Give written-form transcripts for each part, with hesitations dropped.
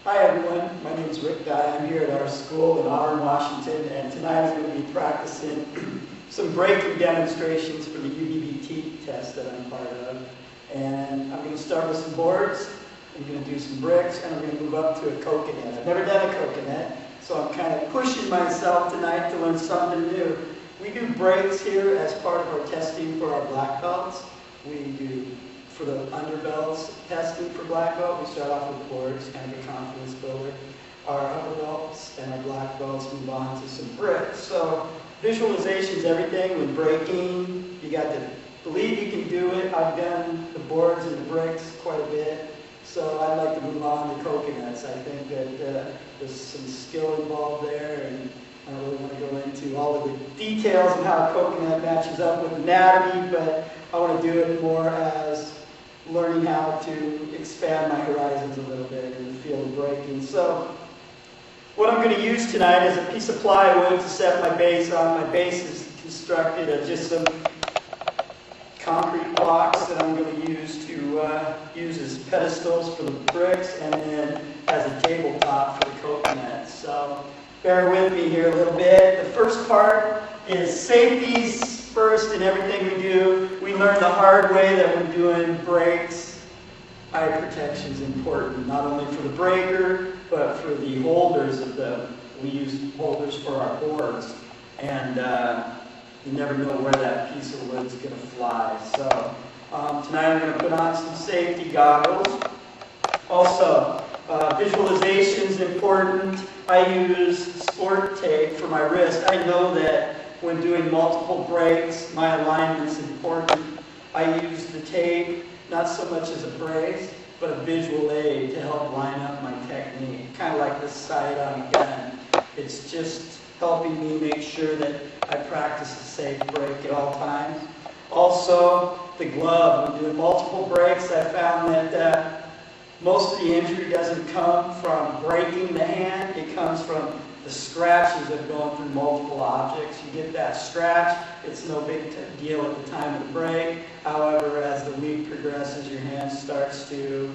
Hi everyone, my name is Rick Dye. I'm here at our school in Auburn, Washington, and tonight I'm going to be practicing some braking demonstrations for the UBBT test that I'm part of. And I'm going to start with some boards, I'm going to do some bricks, and I'm going to move up to a coconut. I've never done a coconut, so I'm kind of pushing myself tonight to learn something new. We do brakes here as part of our testing for our black belts. We do for the underbelts testing for black belt. We start off with boards, kind of a confidence builder. Our upper belts and our black belts move on to some bricks. So visualization is everything with braking. You got to believe you can do it. I've done the boards and the bricks quite a bit. So I'd like to move on to coconuts. I think that there's some skill involved there, and I don't really want to go into all of the details of how a coconut matches up with anatomy, but I want to do it more as learning how to expand my horizons a little bit in the field of braking. So what I'm going to use tonight is a piece of plywood to set my base on. My base is constructed of just some concrete blocks that I'm going to use as pedestals for the bricks, and then as a tabletop for the coconuts. So bear with me here a little bit. The first part is safeties first in everything we do. We learn the hard way that when doing brakes, eye protection is important, not only for the breaker, but for the holders of them. We use holders for our boards, and you never know where that piece of wood is going to fly. So tonight I'm going to put on some safety goggles. Also, visualization is important. I use sport tape for my wrist. I know that when doing multiple brakes, my alignment is important. I use the tape not so much as a brace, but a visual aid to help line up my technique. Kind of like the sight on a gun. It's just helping me make sure that I practice a safe brake at all times. Also, the glove. When doing multiple brakes, I found that most of the injury doesn't come from breaking the hand. It comes from the scratches of going through multiple objects. You get that scratch, it's no big deal at the time of the break. However, as the week progresses, your hand starts to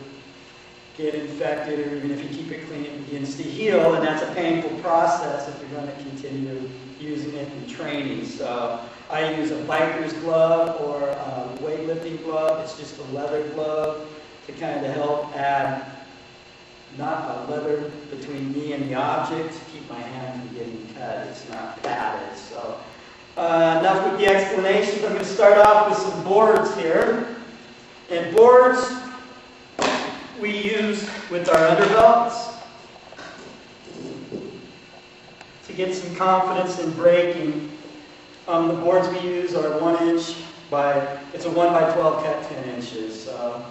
get infected, or even if you keep it clean, it begins to heal, and that's a painful process if you're going to continue using it in training. So I use a biker's glove or a weightlifting glove. It's just a leather glove to kind of help add not a leather between me and the object to keep my hand from getting cut. It's not padded. So enough with the explanations. I'm going to start off with some boards here. And boards we use with our underbelts to get some confidence in braking. The boards we use are 1 inch by, it's a 1 by 12 cut 10 inches. So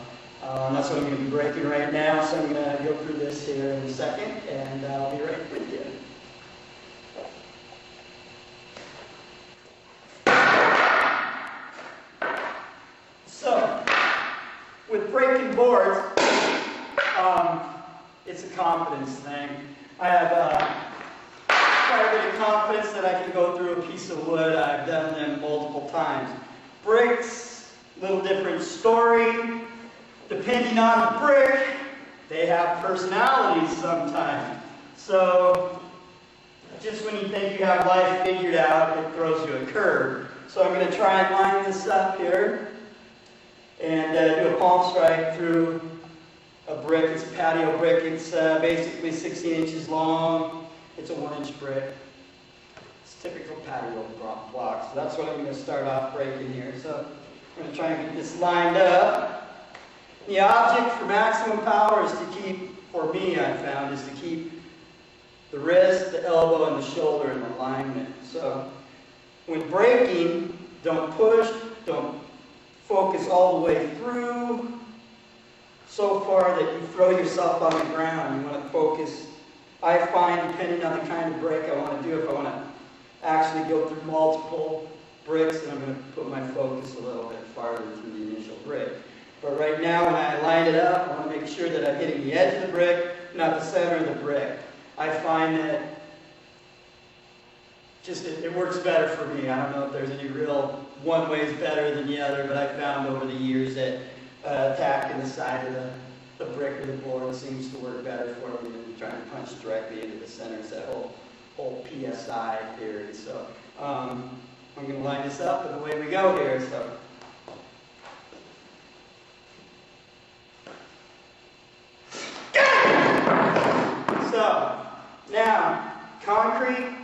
that's what I'm going to be braking right now. So I'm going to go through this here in a second, and I'll be right with you. So, with braking boards, it's a confidence thing. I have quite a bit of confidence that I can go through a piece of wood. I've done them multiple times. Bricks, little different story. Depending on the brick, they have personalities sometimes. So, just when you think you have life figured out, it throws you a curve. So I'm going to try and line this up here and do a palm strike through a brick. It's a patio brick. It's basically 16 inches long. It's a 1 inch brick. It's typical patio block. So that's what I'm going to start off breaking here. So I'm going to try and get this lined up. The object for maximum power is to keep, for me I found, is to keep the wrist, the elbow, and the shoulder in alignment. So when braking, don't push, don't focus all the way through so far that you throw yourself on the ground. You want to focus. I find, depending on the kind of brake I want to do, if I want to actually go through multiple bricks, then I'm going to put my focus a little bit farther through the initial brick. But right now, when I line it up, I want to make sure that I'm hitting the edge of the brick, not the center of the brick. I find that just it works better for me. I don't know if there's any real one way is better than the other, but I found over the years that attacking the side of the brick or the board seems to work better for me than trying to punch directly into the center. It's that whole PSI theory. So I'm going to line this up and away we go here. So now, concrete,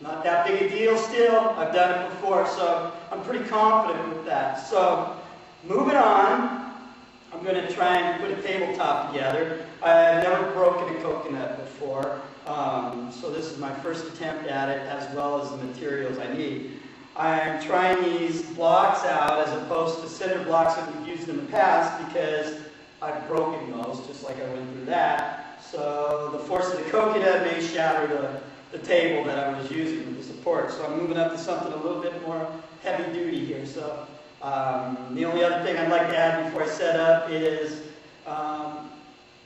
not that big a deal still. I've done it before, so I'm pretty confident with that. So moving on, I'm going to try and put a tabletop together. I've never broken a coconut before, so this is my first attempt at it, as well as the materials I need. I'm trying these blocks out as opposed to cinder blocks that we've used in the past because I've broken most, just like I went through that. So the force of the coconut may shatter the table that I was using with the support. So I'm moving up to something a little bit more heavy duty here. So the only other thing I'd like to add before I set up is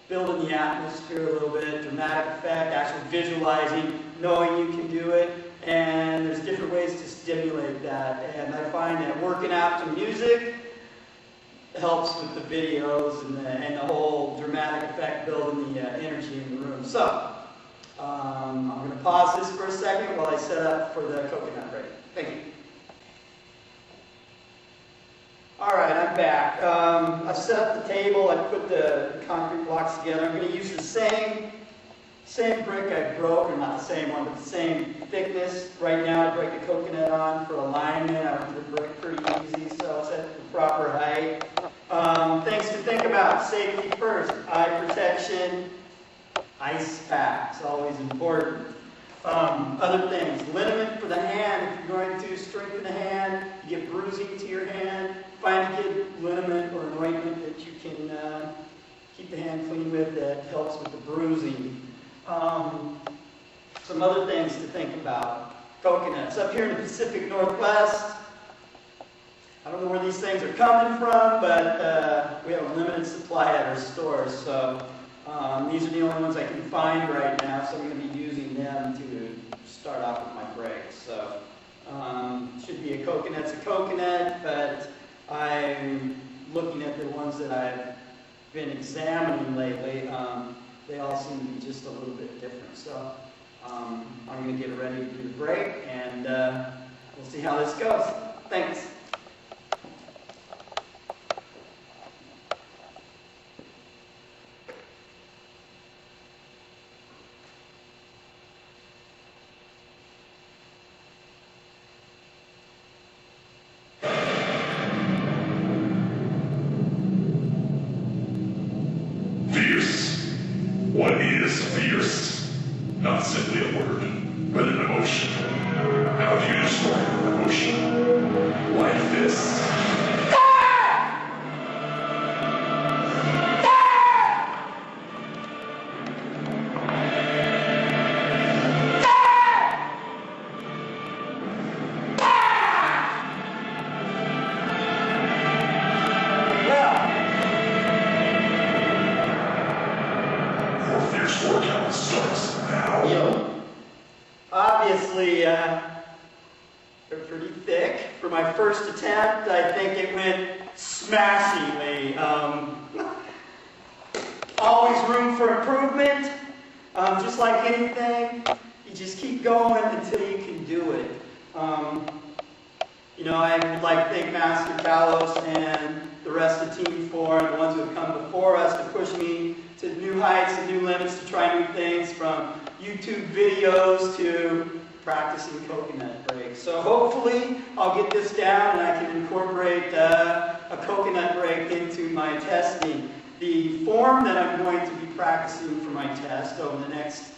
building the atmosphere a little bit, dramatic effect, actually visualizing, knowing you can do it, and there's different ways to stimulate that. And I find that working out to music helps with the videos and the whole dramatic effect, building the energy in the room. So I'm going to pause this for a second while I set up for the coconut break. Thank you. All right, I'm back. I've set up the table. I put the concrete blocks together. I'm going to use the same brick I broke, or not the same one, but the same thickness. Right now, I break the coconut on for alignment. I want the brick pretty easy, so it's at the proper height. Things to think about: safety first, eye protection, ice packs, always important. Other things, liniment for the hand. If you're going to strengthen the hand, you get bruising to your hand, find a good liniment or an ointment that you can keep the hand clean with that helps with the bruising. Some other things to think about. Coconuts. Up here in the Pacific Northwest, I don't know where these things are coming from, but we have a limited supply at our stores. So these are the only ones I can find right now, so I'm going to be using them to start off with my break. So should be a coconut's a coconut, but I'm looking at the ones that I've been examining lately. They all seem to be just a little bit different. So I'm going to get ready to do the break, and we'll see how this goes. Thanks. What is fierce? Not simply a word, but an emotion. How do you describe an emotion? Like this. Workout starts now. Obviously, they're pretty thick. For my first attempt, I think it went smashingly. Always room for improvement. Just like anything, you just keep going until you can do it. I would like to thank Master Kalos and the rest of Team 4 and the ones who have come before us to push me to new heights and new limits, to try new things, from YouTube videos to practicing coconut breaks. So hopefully I'll get this down and I can incorporate a coconut break into my testing. The form that I'm going to be practicing for my test over the next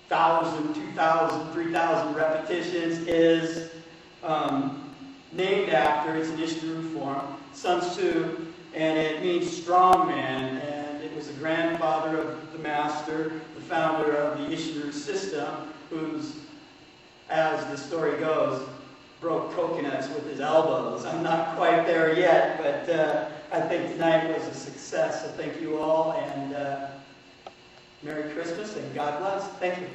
1,000, 2,000, 3,000 repetitions is named after, it's an Ishnaru form, Sun Tzu, and it means strong man, and it was the grandfather of the master, the founder of the Ishnaru system, who's, as the story goes, broke coconuts with his elbows. I'm not quite there yet, but I think tonight was a success. So thank you all, and Merry Christmas, and God bless. Thank you.